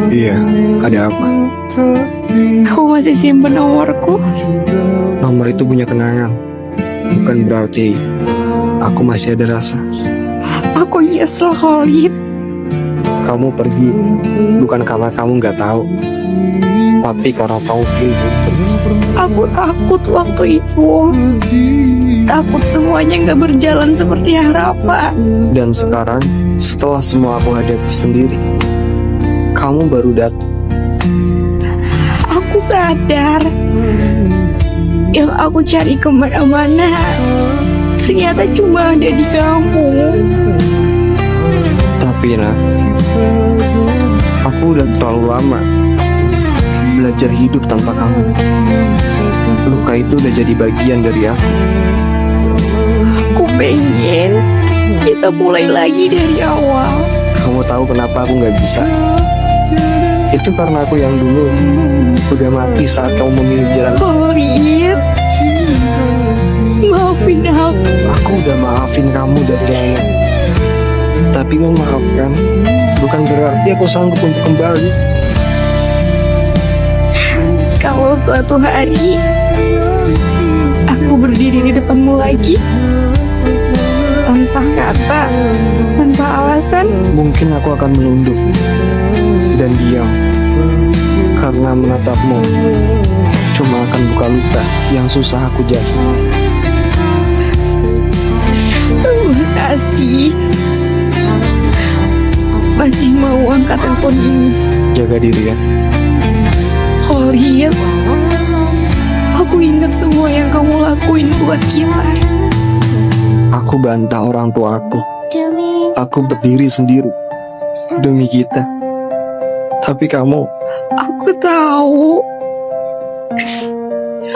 Iya, ada apa? Kau masih simpen nomorku? Nomor itu punya kenangan. Bukan berarti aku masih ada rasa. Aku nyesel, Khalid. Kamu pergi bukan karena kamu nggak tahu, tapi karena kamu pilih pergi. Aku takut waktu itu. Takut semuanya gak berjalan seperti harapan. Dan sekarang, setelah semua aku hadapi sendiri, kamu baru datang. Aku sadar yang aku cari kemana-mana ternyata cuma ada di kamu. Tapi nak, aku udah terlalu lama belajar hidup tanpa kamu. Luka itu udah jadi bagian dari aku. Aku pengen kita mulai lagi dari awal. Kamu tahu kenapa aku nggak bisa? Itu karena aku yang dulu udah mati saat kamu memilih jalan. Khalid, maafin aku. Aku udah maafin kamu dari lama. Tapi memaafkan bukan berarti aku sanggup untuk kembali. Kalau suatu hari aku berdiri di depanmu lagi tanpa kata, tanpa alasan, Mungkin aku akan menunduk dan diam, karena menatapmu cuma akan buka luka yang susah aku jahit. terima kasih. Masih mau angkat telepon ini? Jaga diri ya. Khalid, aku ingat semua yang kamu lakuin buat kita. Aku bantah orang tua aku. Aku berdiri sendiri demi kita. Tapi kamu, Aku tahu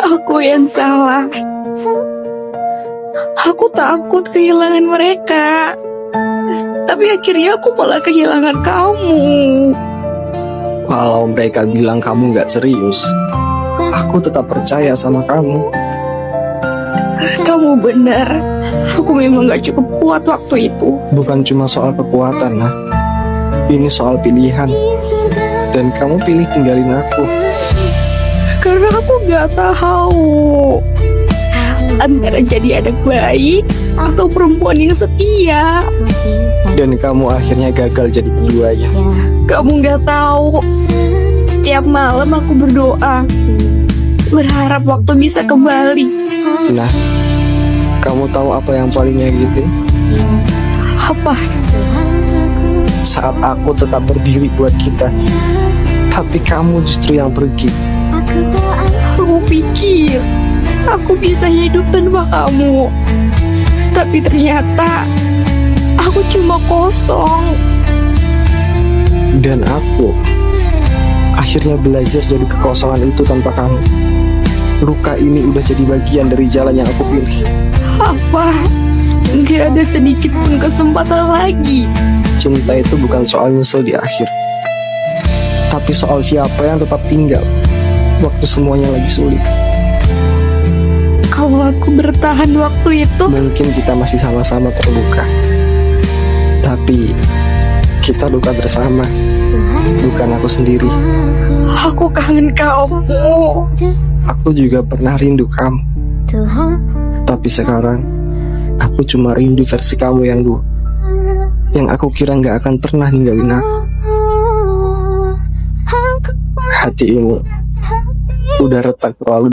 aku yang salah. Aku takut kehilangan mereka, tapi akhirnya aku malah kehilangan kamu. kalau mereka bilang kamu nggak serius, aku tetap percaya sama kamu. Kamu benar, aku memang gak cukup kuat waktu itu. Bukan cuma soal kekuatan, nah. Ini soal pilihan. Dan kamu pilih tinggalin aku. Karena aku gak tahu antara jadi anak baik atau perempuan yang setia. Dan kamu akhirnya gagal jadi keduanya. Kamu gak tahu, setiap malam aku berdoa, berharap waktu bisa kembali. Nah, kamu tahu apa yang paling nyakitin? Apa? Saat aku tetap berdiri buat kita, tapi kamu justru yang pergi. Aku pikir aku bisa hidup tanpa kamu, tapi ternyata aku cuma kosong. Dan aku akhirnya belajar dari kekosongan itu tanpa kamu. Luka ini udah jadi bagian dari jalan yang aku pilih. Apa? Gak ada sedikit pun kesempatan lagi. Cinta itu bukan soal nyesel di akhir, tapi soal siapa yang tetap tinggal waktu semuanya lagi sulit. Kalau aku bertahan waktu itu, Mungkin kita masih sama-sama terluka, tapi kita luka bersama, bukan aku sendiri. aku kangen kamu. Aku juga pernah rindu kamu, tapi sekarang aku cuma rindu versi kamu yang dulu, yang aku kira nggak akan pernah ninggalin aku. Hati ini udah retak terlalu